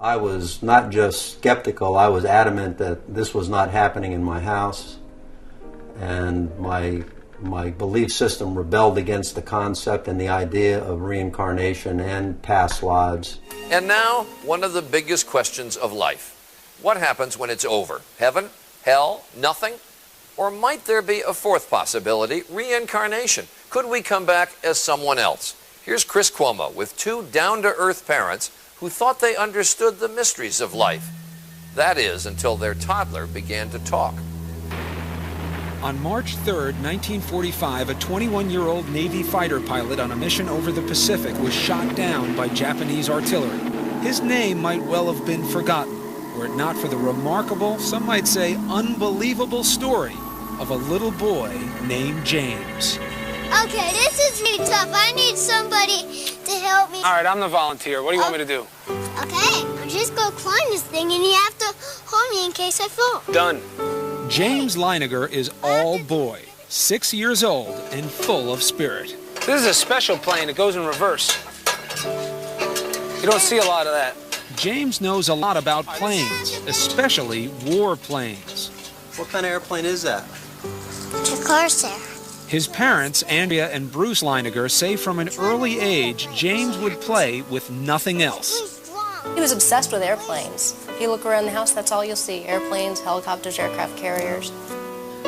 I was not just skeptical, I was adamant that this was not happening in my house, and my belief system rebelled against the concept and the idea of reincarnation and past lives. And now, one of the biggest questions of life. What happens when it's over? Heaven? Hell? Nothing? Or might there be a fourth possibility, reincarnation? Could we come back as someone else? Here's Chris Cuomo with two down-to-earth parents who thought they understood the mysteries of life. That is, until their toddler began to talk. On March 3rd, 1945, a 21-year-old Navy fighter pilot on a mission over the Pacific was shot down by Japanese artillery. His name might well have been forgotten, were it not for the remarkable, some might say unbelievable story of a little boy named James. Okay, this is really tough. I need somebody to help me. All right, I'm the volunteer. What do you want me to do? Okay, I'll just go climb this thing and you have to hold me in case I fall. Done. James Leininger is all boy, 6 years old and full of spirit. This is a special plane. It goes in reverse. You don't see a lot of that. James knows a lot about planes, especially war planes. What kind of airplane is that? It's a Corsair. His parents, Andrea and Bruce Leininger, say from an early age, James would play with nothing else. He was obsessed with airplanes. If you look around the house, that's all you'll see. Airplanes, helicopters, aircraft carriers.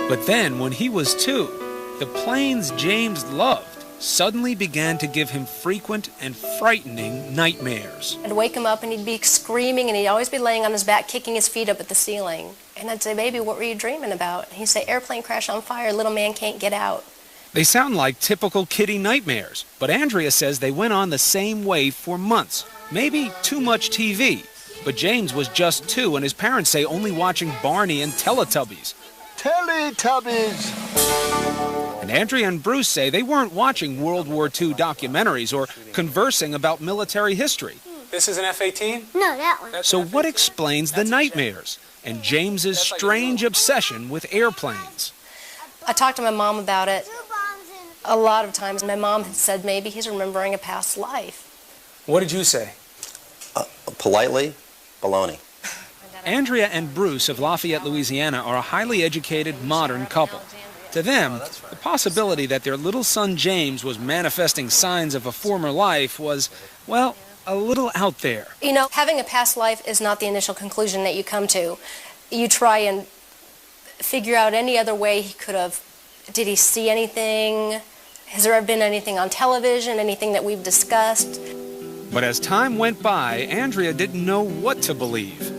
But then, when he was 2, the planes James loved suddenly began to give him frequent and frightening nightmares. I'd wake him up and he'd be screaming and he'd always be laying on his back, kicking his feet up at the ceiling. And I'd say, "Baby, what were you dreaming about?" And he'd say, "Airplane crash on fire, little man can't get out." They sound like typical kiddie nightmares, but Andrea says they went on the same way for months. Maybe too much TV. But James was just 2 and his parents say only watching Barney and Teletubbies. Teletubbies! And Andrea and Bruce say they weren't watching World War II documentaries or conversing about military history. This is an F-18? No, that one. So what explains the nightmares and James's strange obsession with airplanes? I talked to my mom about it a lot of times. My mom had said maybe he's remembering a past life. What did you say? Politely, baloney. Andrea and Bruce of Lafayette, Louisiana are a highly educated, modern couple. To them, the possibility that their little son James was manifesting signs of a former life was, well, a little out there. You know, having a past life is not the initial conclusion that you come to. You try and figure out any other way he could have. Did he see anything? Has there ever been anything on television, anything that we've discussed? But as time went by, Andrea didn't know what to believe.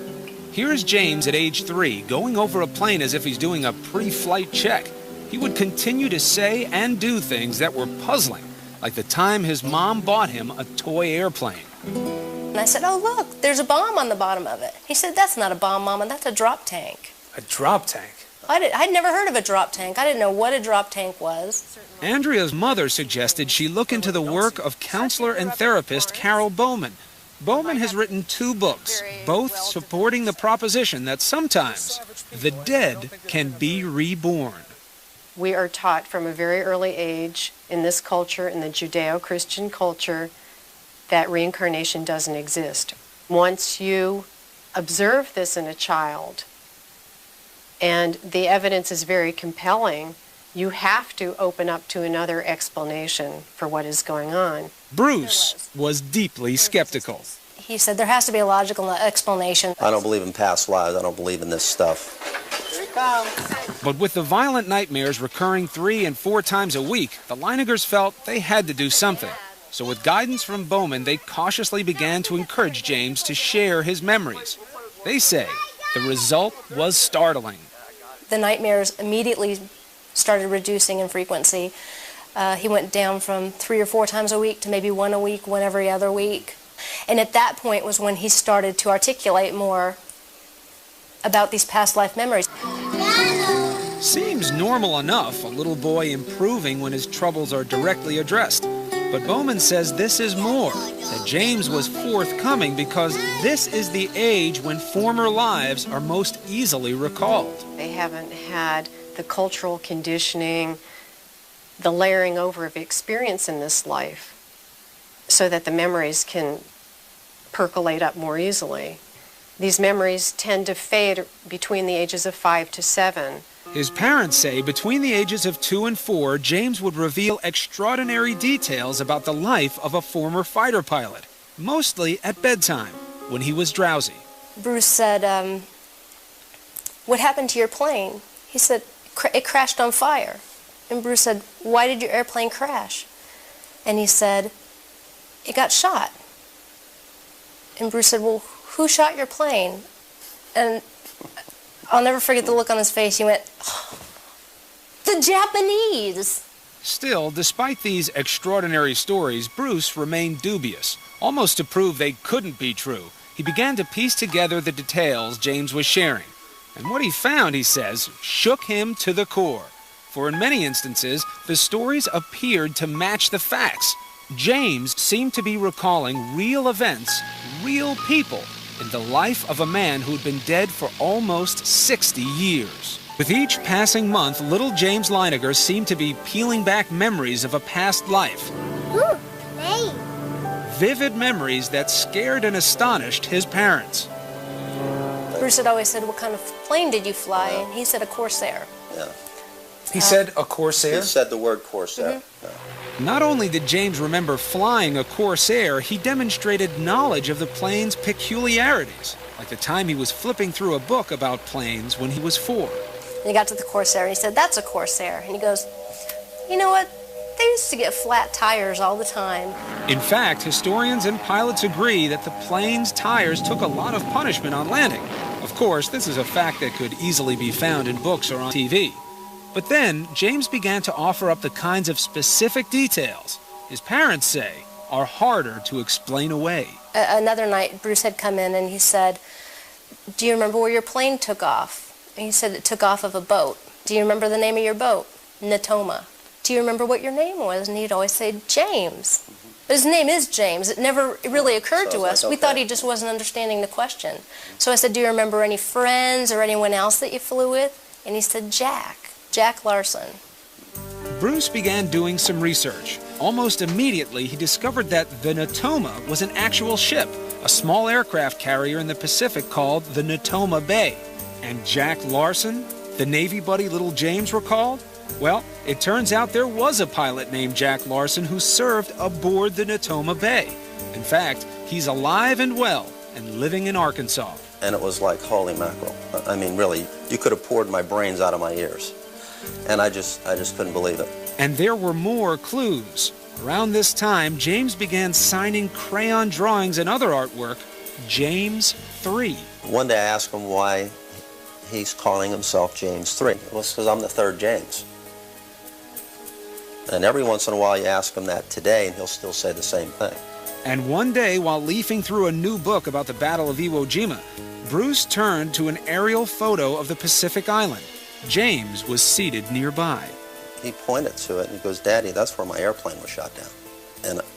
Here's James at age 3, going over a plane as if he's doing a pre-flight check. He would continue to say and do things that were puzzling, like the time his mom bought him a toy airplane. And I said, "Oh, look, there's a bomb on the bottom of it." He said, "That's not a bomb, Mama, that's a drop tank." A drop tank? I'd never heard of a drop tank. I didn't know what a drop tank was. Andrea's mother suggested she look into the work of counselor and therapist Carol Bowman. Bowman has written 2 books, both supporting the proposition that sometimes the dead can be reborn. We are taught from a very early age in this culture, in the Judeo-Christian culture, that reincarnation doesn't exist. Once you observe this in a child, and the evidence is very compelling, you have to open up to another explanation for what is going on. Bruce was deeply skeptical. He said there has to be a logical explanation. I don't believe in past lives. I don't believe in this stuff. Here it comes. But with the violent nightmares recurring 3 and 4 times a week, the Leiningers felt they had to do something. So with guidance from Bowman, they cautiously began to encourage James to share his memories. They say the result was startling. The nightmares immediately started reducing in frequency. He went down from 3 or 4 times a week to maybe 1 a week, 1 every other week. And at that point was when he started to articulate more about these past life memories. Seems normal enough, a little boy improving when his troubles are directly addressed. But Bowman says this is more, that James was forthcoming because this is the age when former lives are most easily recalled. They haven't had the cultural conditioning, the layering over of experience in this life, so that the memories can percolate up more easily. These memories tend to fade between the ages of 5 to 7. His parents say between the ages of 2 and 4, James would reveal extraordinary details about the life of a former fighter pilot, mostly at bedtime, when he was drowsy. Bruce said, "What happened to your plane?" He said, "It crashed on fire." And Bruce said, "Why did your airplane crash?" And he said, "It got shot." And Bruce said, "Well, who shot your plane?" And I'll never forget the look on his face. He went, "Oh, the Japanese." Still, despite these extraordinary stories, Bruce remained dubious. Almost to prove they couldn't be true, he began to piece together the details James was sharing. And what he found, he says, shook him to the core. For in many instances, the stories appeared to match the facts. James seemed to be recalling real events, real people, in the life of a man who'd been dead for almost 60 years. With each passing month, little James Leininger seemed to be peeling back memories of a past life. Ooh, plane. Vivid memories that scared and astonished his parents. Bruce had always said, "What kind of plane did you fly?" And he said, "A Corsair." Yeah. He said a Corsair? He said the word Corsair. Not only did James remember flying a Corsair, he demonstrated knowledge of the plane's peculiarities, like the time he was flipping through a book about planes when he was 4. And he got to the Corsair and he said, "That's a Corsair." And he goes, "You know what? They used to get flat tires all the time." In fact, historians and pilots agree that the plane's tires took a lot of punishment on landing. Of course, this is a fact that could easily be found in books or on TV. But then, James began to offer up the kinds of specific details his parents say are harder to explain away. Another night, Bruce had come in and he said, "Do you remember where your plane took off?" And he said, "It took off of a boat." "Do you remember the name of your boat?" "Natoma." "Do you remember what your name was?" And he'd always say, "James." But his name is James. It never really occurred to us. We thought he just wasn't understanding the question. So I said, "Do you remember any friends or anyone else that you flew with?" And he said, Jack Larsen. Bruce began doing some research. Almost immediately, he discovered that the Natoma was an actual ship, a small aircraft carrier in the Pacific called the Natoma Bay. And Jack Larsen, the Navy buddy little James recalled? Well, it turns out there was a pilot named Jack Larsen who served aboard the Natoma Bay. In fact, he's alive and well and living in Arkansas. And it was like, holy mackerel. I mean, really, you could have poured my brains out of my ears. And I just couldn't believe it. And there were more clues. Around this time, James began signing crayon drawings and other artwork, James 3. One day I asked him why he's calling himself James 3. Well, it's because I'm the third James. And every once in a while you ask him that today, and he'll still say the same thing. And one day, while leafing through a new book about the Battle of Iwo Jima, Bruce turned to an aerial photo of the Pacific island. James was seated nearby. He pointed to it and he goes, "Daddy, that's where my airplane was shot down."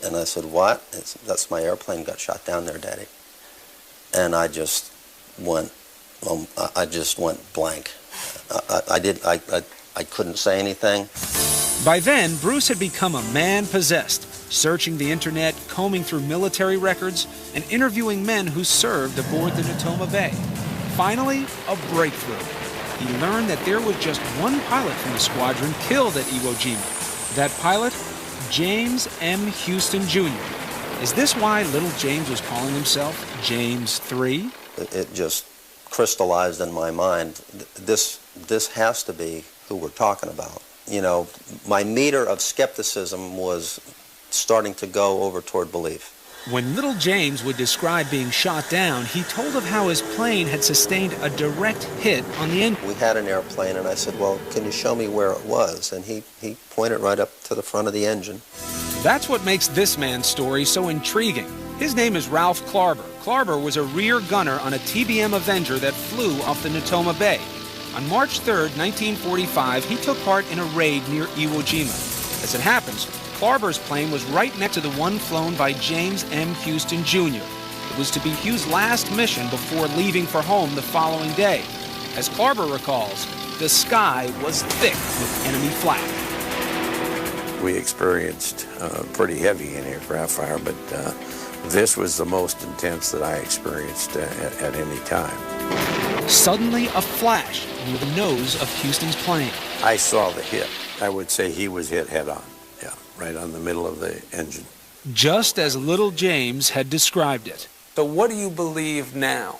And I said, "What?" "That's my airplane got shot down there, Daddy." And I just went blank. I couldn't say anything. By then, Bruce had become a man possessed, searching the internet, combing through military records, and interviewing men who served aboard the Natoma Bay. Finally, a breakthrough. He learned that there was just one pilot from the squadron killed at Iwo Jima. That pilot, James M. Huston, Jr. Is this why little James was calling himself James 3? It just crystallized in my mind. This has to be who we're talking about. You know, my meter of skepticism was starting to go over toward belief. When little James would describe being shot down, he told of how his plane had sustained a direct hit on the engine. We had an airplane, and I said, "Well, can you show me where it was?" And he pointed right up to the front of the engine. That's what makes this man's story so intriguing. His name is Ralph Klarber. Klarber was a rear gunner on a TBM Avenger that flew off the Natoma Bay. On March 3rd, 1945, he took part in a raid near Iwo Jima. As it happens, Klarber's plane was right next to the one flown by James M. Huston, Jr. It was to be Hugh's last mission before leaving for home the following day. As Klarber recalls, the sky was thick with enemy flak. We experienced pretty heavy anti-aircraft fire, but This was the most intense that I experienced at any time. Suddenly, a flash near the nose of Huston's plane. I saw the hit. I would say he was hit head on. Yeah, right on the middle of the engine. Just as little James had described it. So what do you believe now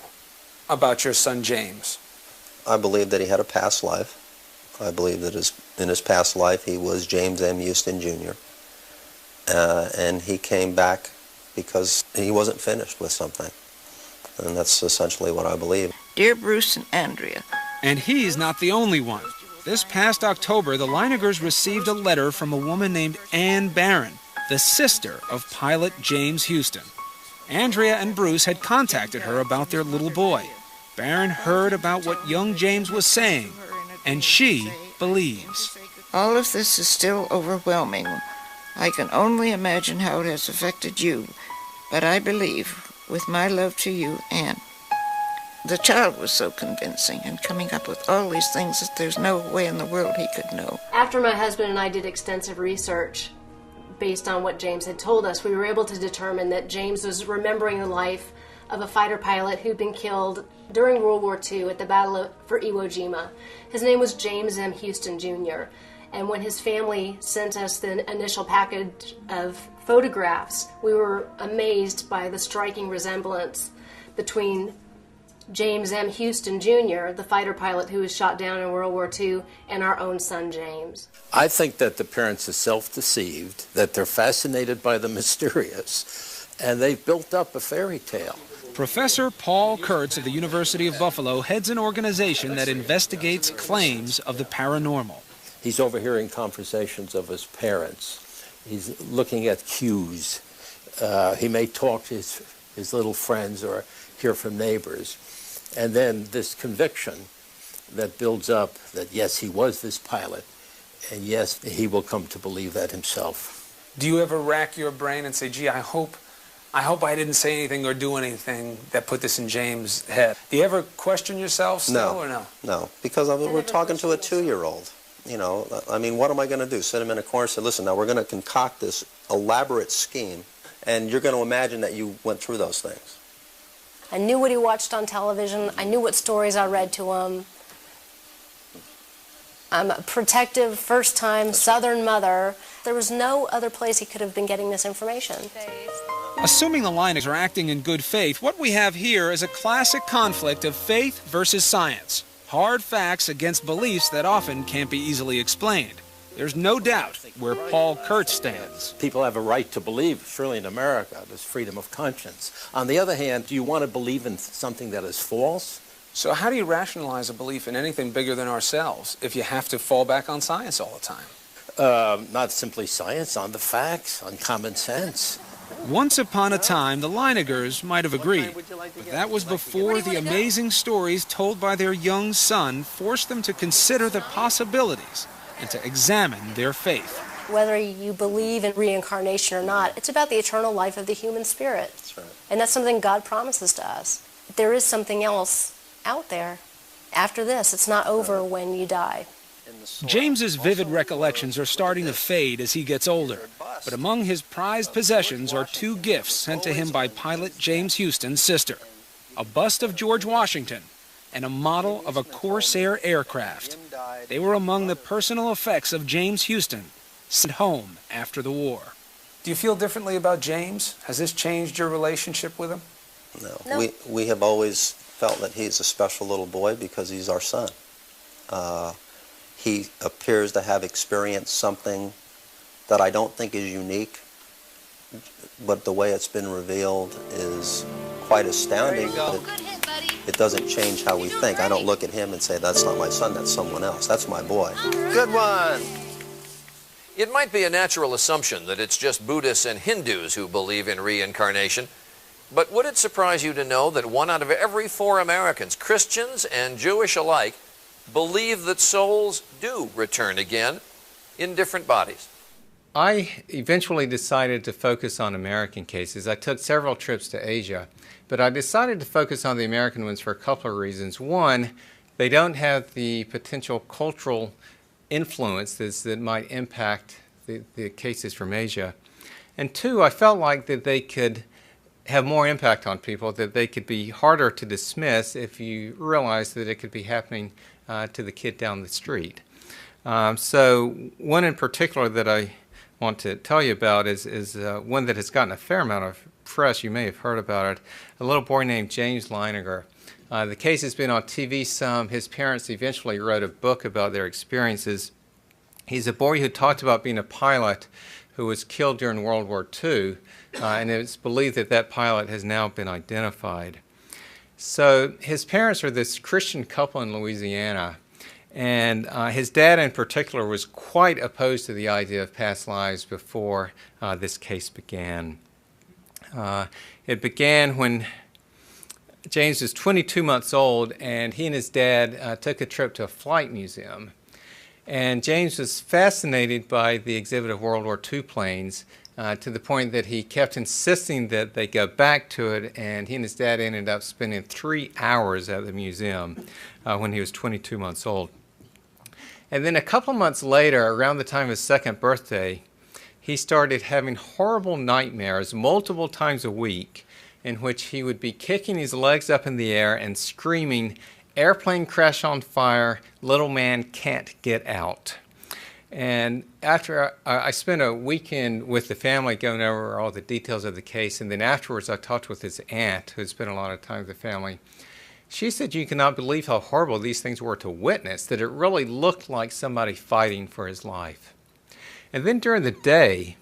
about your son James? I believe that he had a past life. I believe that in his past life he was James M. Huston Jr. And he came back because he wasn't finished with something. And that's essentially what I believe. Dear Bruce and Andrea. And he's not the only one. This past October, the Leiningers received a letter from a woman named Ann Barron, the sister of pilot James Huston. Andrea and Bruce had contacted her about their little boy. Barron heard about what young James was saying, and she believes. All of this is still overwhelming. I can only imagine how it has affected you, but I believe, with my love to you, Anne. The child was so convincing and coming up with all these things that there's no way in the world he could know. After my husband and I did extensive research based on what James had told us, we were able to determine that James was remembering the life of a fighter pilot who'd been killed during World War II at the Battle for Iwo Jima. His name was James M. Huston Jr. And when his family sent us the initial package of photographs, we were amazed by the striking resemblance between James M. Huston Jr., the fighter pilot who was shot down in World War II, and our own son James. I think that the parents are self-deceived, that they're fascinated by the mysterious, and they've built up a fairy tale. Professor Paul Kurtz of the University of Buffalo heads an organization that investigates claims of the paranormal. He's overhearing conversations of his parents. He's looking at cues. He may talk to his little friends or hear from neighbors. And then this conviction that builds up that, yes, he was this pilot, and yes, he will come to believe that himself. Do you ever rack your brain and say, gee, I hope I didn't say anything or do anything that put this in James' head? Do you ever question yourself still or no? No, because we're talking to a 2-year-old. You know, I mean, what am I going to do? Sit him in a corner and say, listen, now we're going to concoct this elaborate scheme, and you're going to imagine that you went through those things. I knew what he watched on television. I knew what stories I read to him. I'm a protective, first-time Southern mother. There was no other place he could have been getting this information. Assuming the Leiningers are acting in good faith, what we have here is a classic conflict of faith versus science. Hard facts against beliefs that often can't be easily explained. There's no doubt where Paul Kurtz stands. People have a right to believe, surely in America, there's freedom of conscience. On the other hand, do you want to believe in something that is false? So how do you rationalize a belief in anything bigger than ourselves if you have to fall back on science all the time? Not simply science, on the facts, on common sense. Once upon a time, the Leiningers might have agreed, but that was before the amazing stories told by their young son forced them to consider the possibilities and to examine their faith. Whether you believe in reincarnation or not, it's about the eternal life of the human spirit. That's right. And that's something God promises to us. There is something else out there after this. It's not over when you die. James's vivid recollections are starting to fade as he gets older, but among his prized possessions are 2 gifts sent to him by pilot James Huston's sister: a bust of George Washington and a model of a Corsair aircraft. They were among the personal effects of James Huston, sent home after the war. Do you feel differently about James? Has this changed your relationship with him? No. We have always felt that he's a special little boy because he's our son. He appears to have experienced something that I don't think is unique, but the way it's been revealed is quite astounding. It doesn't change how we think. I don't look at him and say, that's not my son, that's someone else. That's my boy. Good one. It might be a natural assumption that it's just Buddhists and Hindus who believe in reincarnation, but would it surprise you to know that 1 out of every 4 Americans, Christians and Jewish alike, believe that souls do return again in different bodies? I eventually decided to focus on American cases. I took several trips to Asia, but I decided to focus on the American ones for a couple of reasons. One, they don't have the potential cultural influences that might impact the cases from Asia. And 2, I felt like that they could have more impact on people, that they could be harder to dismiss if you realize that it could be happening to the kid down the street. So one in particular that I want to tell you about is one that has gotten a fair amount of press. You may have heard about it. A little boy named James Leininger. The case has been on TV some. His parents eventually wrote a book about their experiences. He's a boy who talked about being a pilot who was killed during World War II, and it's believed that that pilot has now been identified. So his parents are this Christian couple in Louisiana, and his dad in particular was quite opposed to the idea of past lives before this case began. It began when James was 22 months old, and he and his dad took a trip to a flight museum. And James was fascinated by the exhibit of World War II planes to the point that he kept insisting that they go back to it, and he and his dad ended up spending 3 hours at the museum when he was 22 months old. And then a couple months later, around the time of his 2nd birthday, he started having horrible nightmares multiple times a week in which he would be kicking his legs up in the air and screaming, "Airplane crash on fire, little man can't get out." And after I spent a weekend with the family going over all the details of the case, and then afterwards I talked with his aunt, who had spent a lot of time with the family. She said you cannot believe how horrible these things were to witness, that it really looked like somebody fighting for his life. And then during the day,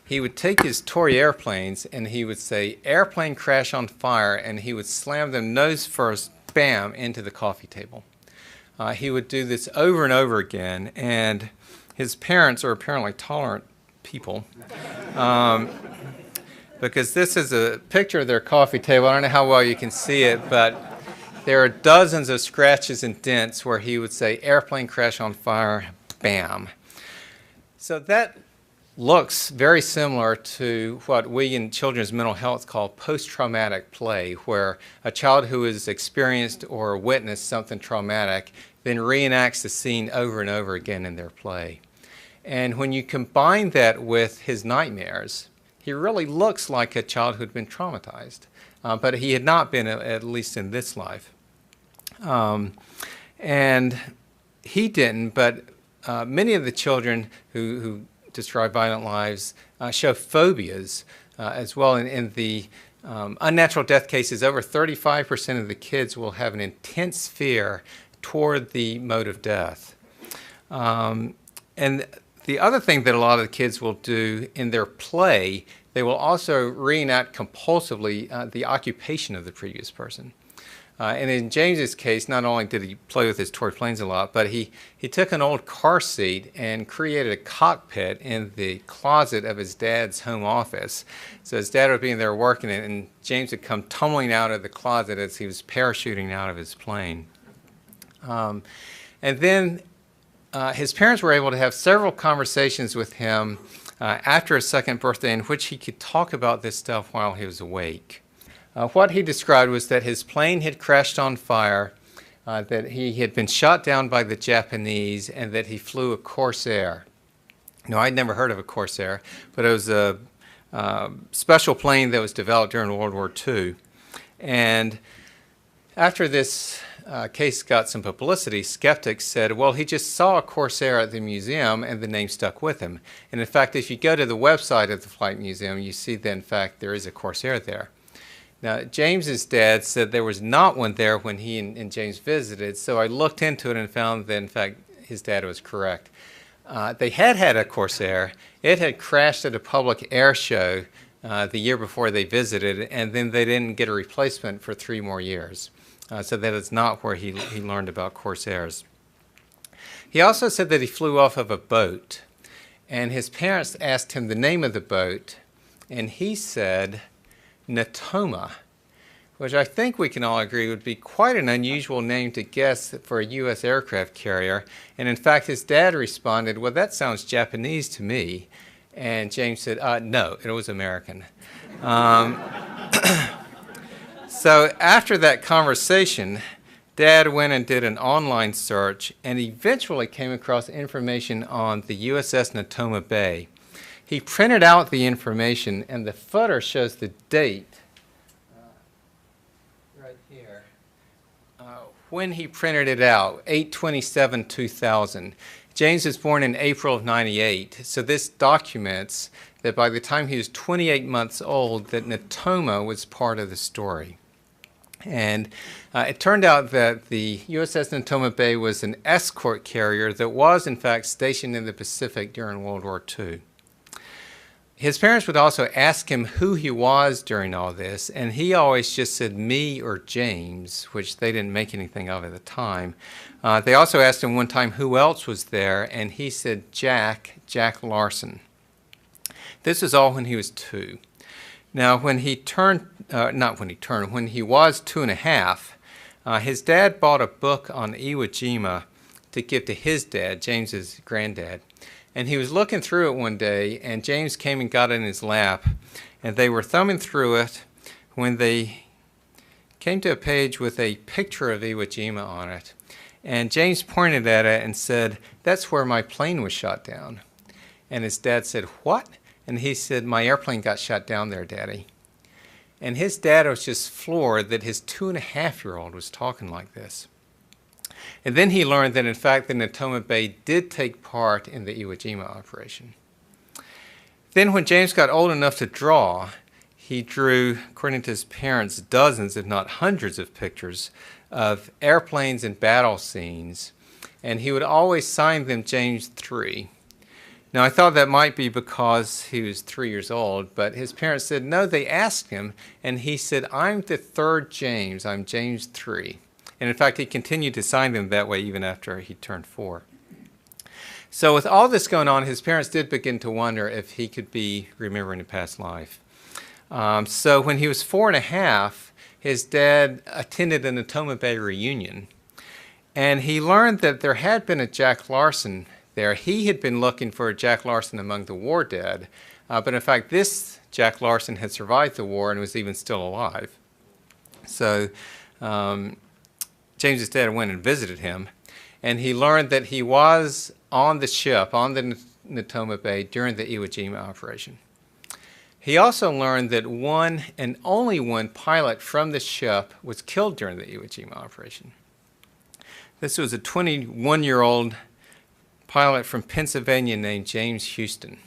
he would take his toy airplanes and he would say, "Airplane crash on fire," and he would slam them nose first, bam, into the coffee table. He would do this over and over again, and his parents are apparently tolerant people. Because this is a picture of their coffee table. I don't know how well you can see it, but there are dozens of scratches and dents where he would say, "Airplane crash on fire," bam. So that looks very similar to what we in children's mental health call post-traumatic play, where a child who has experienced or witnessed something traumatic then reenacts the scene over and over again in their play. And when you combine that with his nightmares, he really looks like a child who had been traumatized, but he had not been, at least in this life. And he didn't, but many of the children who describe violent lives show phobias as well. In the unnatural death cases, over 35% of the kids will have an intense fear toward the mode of death. And the other thing that a lot of the kids will do in their play, they will also reenact compulsively the occupation of the previous person. And in James's case, not only did he play with his toy planes a lot, but he took an old car seat and created a cockpit in the closet of his dad's home office. So his dad would be in there working, and James would come tumbling out of the closet as he was parachuting out of his plane. And then his parents were able to have several conversations with him after his 2nd birthday in which he could talk about this stuff while he was awake. What he described was that his plane had crashed on fire, that he had been shot down by the Japanese, and that he flew a Corsair. Now, I'd never heard of a Corsair, but it was a special plane that was developed during World War II. And after this case got some publicity, skeptics said, well, he just saw a Corsair at the museum and the name stuck with him. And in fact, if you go to the website of the Flight Museum, you see that in fact there is a Corsair there. Now, James's dad said there was not one there when he and James visited, so I looked into it and found that in fact his dad was correct. They had a Corsair. It had crashed at a public air show the year before they visited, and then they didn't get a replacement for 3 more years. So that is not where he learned about Corsairs. He also said that he flew off of a boat, and his parents asked him the name of the boat, and he said Natoma, which I think we can all agree would be quite an unusual name to guess for a U.S. aircraft carrier. And in fact, his dad responded, well, that sounds Japanese to me. And James said, no, it was American. So after that conversation, Dad went and did an online search and eventually came across information on the USS Natoma Bay. he printed out the information, and the footer shows the date right here. When he printed it out, 8/27/2000. James was born in April of 98, so this documents that by the time he was 28 months old, that Natoma was part of the story. And it turned out that the USS Natoma Bay was an escort carrier that was, in fact, stationed in the Pacific during World War II. His parents would also ask him who he was during all this, and he always just said me or James, which they didn't make anything of at the time. They also asked him one time who else was there, and he said Jack Larsen. This was all when he was 2. Now, when he was 2.5, his dad bought a book on Iwo Jima to give to his dad, James's granddad. And he was looking through it one day, and James came and got it in his lap, and they were thumbing through it when they came to a page with a picture of Iwo Jima on it. And James pointed at it and said, "That's where my plane was shot down." And his dad said, "What?" And he said, "My airplane got shot down there, Daddy." And his dad was just floored that his 2.5-year-old was talking like this. And then he learned that, in fact, the Natoma Bay did take part in the Iwo Jima operation. Then when James got old enough to draw, he drew, according to his parents, dozens, if not hundreds of pictures of airplanes and battle scenes, and he would always sign them James 3. Now, I thought that might be because he was 3 years old, but his parents said, no, they asked him, and he said, "I'm the 3rd James, I'm James 3. And in fact, he continued to sign them that way even after he turned 4. So with all this going on, his parents did begin to wonder if he could be remembering a past life. So when he was 4.5, his dad attended a Natoma Bay reunion, and he learned that there had been a Jack Larsen there. He had been looking for a Jack Larsen among the war dead, but in fact this Jack Larsen had survived the war and was even still alive. So James's dad went and visited him, and he learned that he was on the ship, on the Natoma Bay, during the Iwo Jima operation. He also learned that one and only one pilot from the ship was killed during the Iwo Jima operation. This was a 21-year-old pilot from Pennsylvania named James Huston.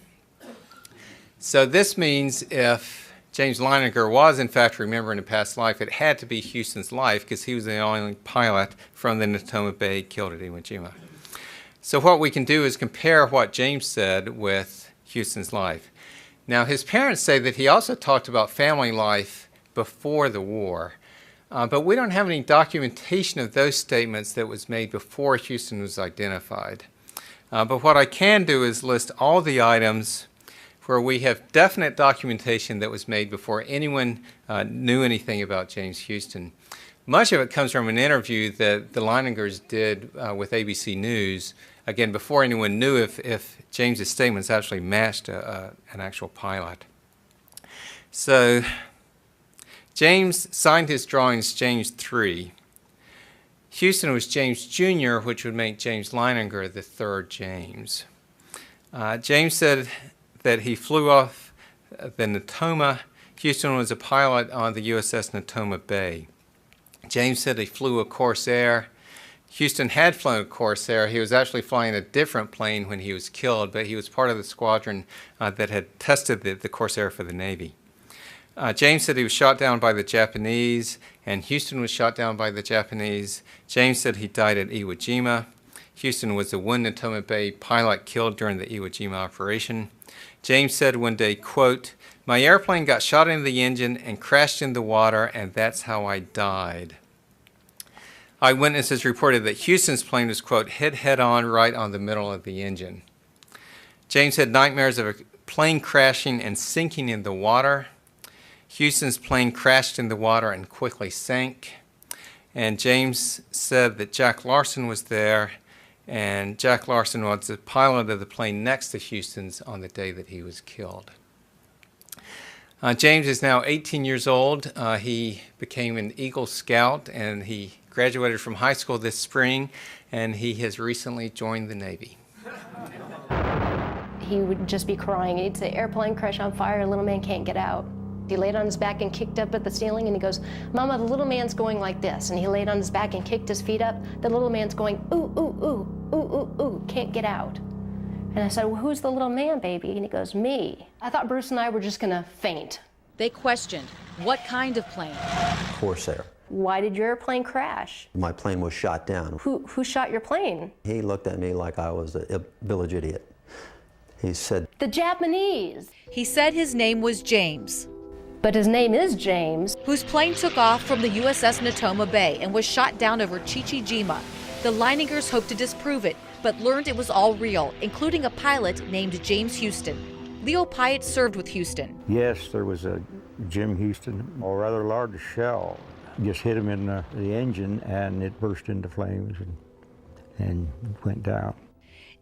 So this means if James Leininger was in fact remembering a past life, it had to be Huston's life because he was the only pilot from the Natoma Bay killed at Iwo Jima. So what we can do is compare what James said with Huston's life. Now his parents say that he also talked about family life before the war, but we don't have any documentation of those statements that was made before Huston was identified. But what I can do is list all the items where we have definite documentation that was made before anyone knew anything about James Huston. Much of it comes from an interview that the Leiningers did with ABC News, again, before anyone knew if James's statements actually matched an actual pilot. So James signed his drawings James 3. Huston was James Jr., which would make James Leininger the 3rd James. James said that he flew off the Natoma. Huston was a pilot on the USS Natoma Bay. James said he flew a Corsair. Huston had flown a Corsair. He was actually flying a different plane when he was killed, but he was part of the squadron that had tested the Corsair for the Navy. James said he was shot down by the Japanese, and Huston was shot down by the Japanese. James said he died at Iwo Jima. Huston was the one Natoma Bay pilot killed during the Iwo Jima operation. James said one day, quote, "My airplane got shot into the engine and crashed in the water, and that's how I died." Eyewitnesses reported that Huston's plane was, quote, hit head-on right on the middle of the engine. James had nightmares of a plane crashing and sinking in the water. Huston's plane crashed in the water and quickly sank. And James said that Jack Larsen was there, and Jack Larsen was the pilot of the plane next to Huston's on the day that he was killed. James is now 18 years old. He became an Eagle Scout, and he graduated from high school this spring, and he has recently joined the Navy. he would just be crying. He'd say, airplane crash on fire, little man can't get out. He laid on his back and kicked up at the ceiling, and he goes, Mama, the little man's going like this. And he laid on his back and kicked his feet up. The little man's going, ooh, ooh, ooh, ooh, ooh, ooh, can't get out. And I said, well, who's the little man, baby? And he goes, me. I thought Bruce and I were just gonna faint. They questioned, what kind of plane? Corsair. Why did your airplane crash? My plane was shot down. Who shot your plane? He looked at me like I was a village idiot. He said, the Japanese. He said his name was James. But his name is James. Whose plane took off from the USS Natoma Bay and was shot down over Iwo Jima. The Leiningers hoped to disprove it, but learned it was all real, including a pilot named James Huston. Leo Pyatt served with Huston. Yes, there was a Jim Huston, a rather large shell, just hit him in the engine, and it burst into flames and went down.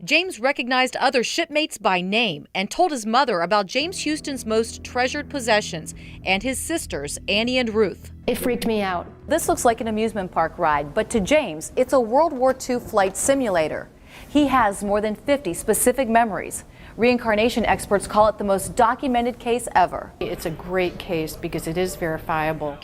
James recognized other shipmates by name and told his mother about James Huston's most treasured possessions and his sisters, Annie and Ruth. It freaked me out. This looks like an amusement park ride, but to James, it's a World War II flight simulator. He has more than 50 specific memories. Reincarnation experts call it the most documented case ever. It's a great case because it is verifiable.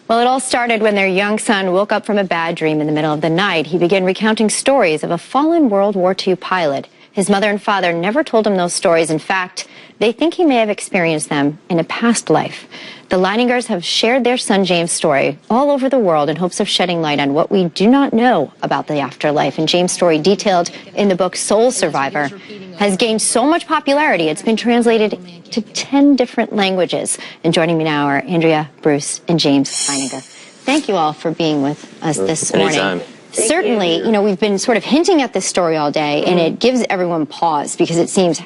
Well, it all started when their young son woke up from a bad dream in the middle of the night. He began recounting stories of a fallen World War II pilot. His mother and father never told him those stories. In fact, they think he may have experienced them in a past life. The Leiningers have shared their son James' story all over the world in hopes of shedding light on what we do not know about the afterlife. And James' story, detailed in the book Soul Survivor, has gained so much popularity it's been translated to 10 different languages. And joining me now are Andrea, Bruce, and James Leininger. Thank you all for being with us this morning. Anytime. Certainly, you know, we've been sort of hinting at this story all day, and it gives everyone pause because it seems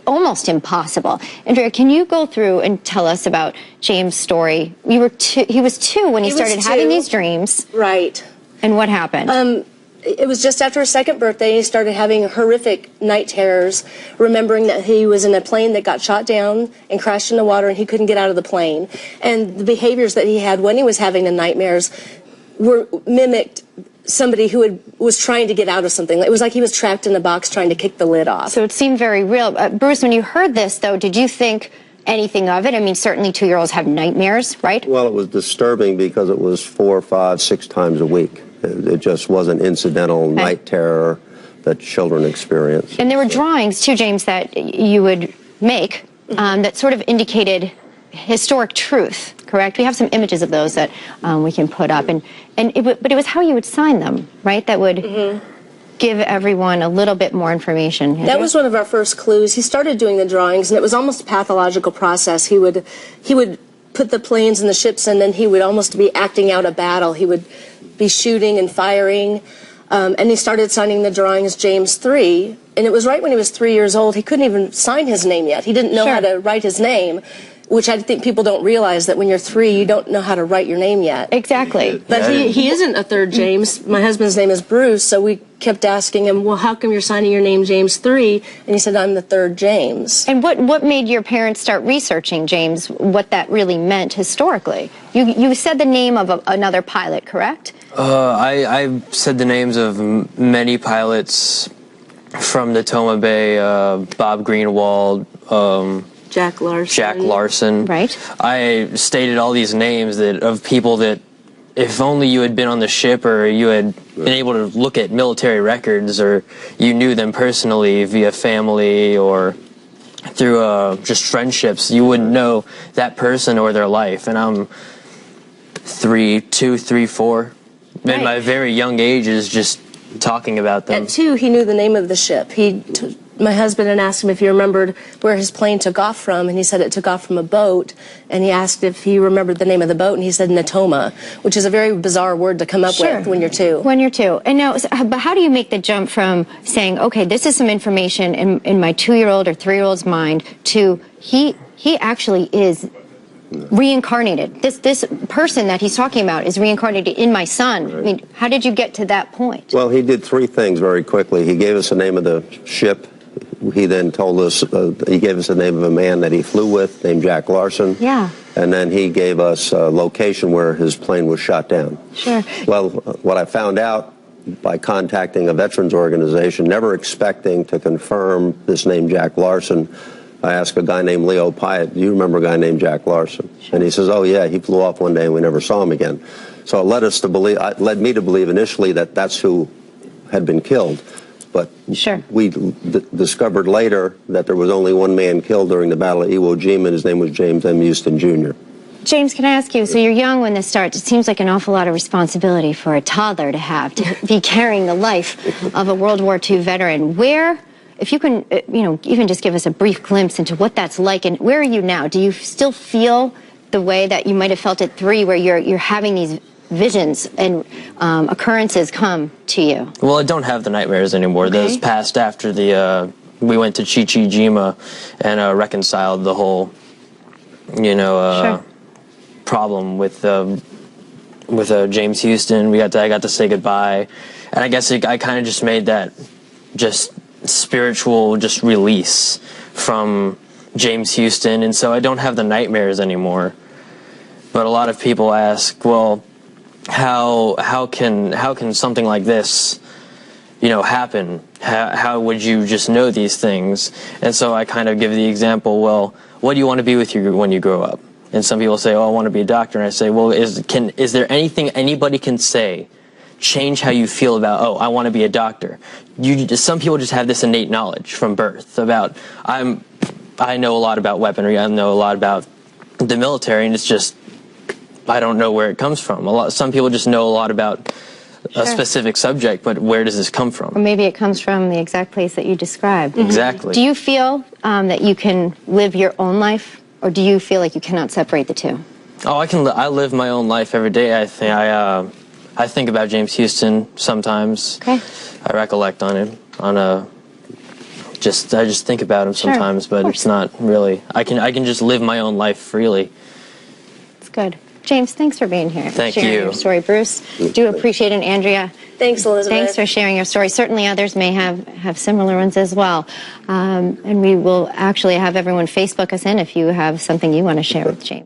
almost impossible. Andrea, can you go through and tell us about James' story? He was 2 when he started having these dreams. Right. And what happened? It was just after his 2nd birthday. He started having horrific night terrors, remembering that he was in a plane that got shot down and crashed in the water, and he couldn't get out of the plane. And the behaviors that he had when he was having the nightmares were mimicked somebody who was trying to get out of something. It was like he was trapped in a box trying to kick the lid off. So it seemed very real. Bruce, when you heard this, though, did you think anything of it? I mean, certainly 2-year-olds have nightmares, right? Well, it was disturbing because it was 4, 5, 6 times a week. It just wasn't incidental night terror that children experience. And there were drawings, too, James, that you would make that sort of indicated historic truth, correct? We have some images of those that we can put up. But it was how you would sign them, right? That would give everyone a little bit more information. That was one of our first clues. He started doing the drawings, and it was almost a pathological process. He would put the planes and the ships, and then he would almost be acting out a battle. He would be shooting and firing, and he started signing the drawings James 3, and it was right when he was 3 years old. He couldn't even sign his name yet. He didn't know how to write his name, which I think people don't realize, that when you're 3, you don't know how to write your name yet. Exactly. But he isn't a 3rd James. My husband's name is Bruce, so we kept asking him, well, how come you're signing your name James 3? And he said, I'm the 3rd James. And what made your parents start researching, James, what that really meant historically? You said the name of another pilot, correct? I said the names of many pilots from the Natoma Bay, Bob Greenwald, Jack Larsen. Right. I stated all these names of people that, if only you had been on the ship or you had been able to look at military records, or you knew them personally via family or through just friendships, you wouldn't know that person or their life. And I'm 2, 3, 4. In my very young age is just talking about them. At 2, he knew the name of the ship. My husband had asked him if he remembered where his plane took off from, and he said it took off from a boat. And he asked if he remembered the name of the boat, and he said Natoma, which is a very bizarre word to come up with when you're 2. When you're 2. And now, but how do you make the jump from saying, okay, this is some information in my 2-year-old or 3-year-old's mind, to he actually is reincarnated. This person that he's talking about is reincarnated in my son. Right. I mean, how did you get to that point? Well, he did 3 things very quickly. He gave us the name of the ship. He then told us, he gave us the name of a man that he flew with named Jack Larsen. Yeah. And then he gave us a location where his plane was shot down. Sure. Well, what I found out by contacting a veterans organization, never expecting to confirm this name Jack Larsen. I asked a guy named Leo Pyatt, do you remember a guy named Jack Larsen? And he says, oh yeah, he flew off one day and we never saw him again. So it led me to believe initially that that's who had been killed. But we discovered later that there was only one man killed during the Battle of Iwo Jima, and his name was James M. Huston, Jr. James, can I ask you, so you're young when this starts. It seems like an awful lot of responsibility for a toddler to be carrying the life of a World War II veteran. Where, if you can, even just give us a brief glimpse into what that's like, and where are you now? Do you still feel the way that you might have felt at 3, where you're having these visions and occurrences come to you? Well, I don't have the nightmares anymore. Okay. Those passed after we went to Iwo Jima and reconciled the whole, problem with James Huston. I got to say goodbye, and I guess I kind of just made that just spiritual release from James Huston, and so I don't have the nightmares anymore. But a lot of people ask, well, how can something like this, happen? How would you just know these things? And so I kind of give the example, well, what do you want to be when you grow up? And some people say, oh, I want to be a doctor. And I say, well, is there anything anybody can say change how you feel about, oh, I want to be a doctor? Some people just have this innate knowledge from birth about, I know a lot about weaponry, I know a lot about the military, and it's just, I don't know where it comes from. Some people just know a lot about a specific subject, but where does this come from? Or maybe it comes from the exact place that you described. Exactly. Do you feel that you can live your own life, or do you feel like you cannot separate the two? Oh, I live my own life every day. I think about James Huston sometimes. Okay. I recollect on him I just think about him sometimes, but it's not really. I can just live my own life freely. It's good. James, thanks for being here. Thank sharing you. Your story, Bruce. Do appreciate it, Andrea. Thanks, Elizabeth. Thanks for sharing your story. Certainly others may have similar ones as well. And we will actually have everyone Facebook us in if you have something you want to share with James.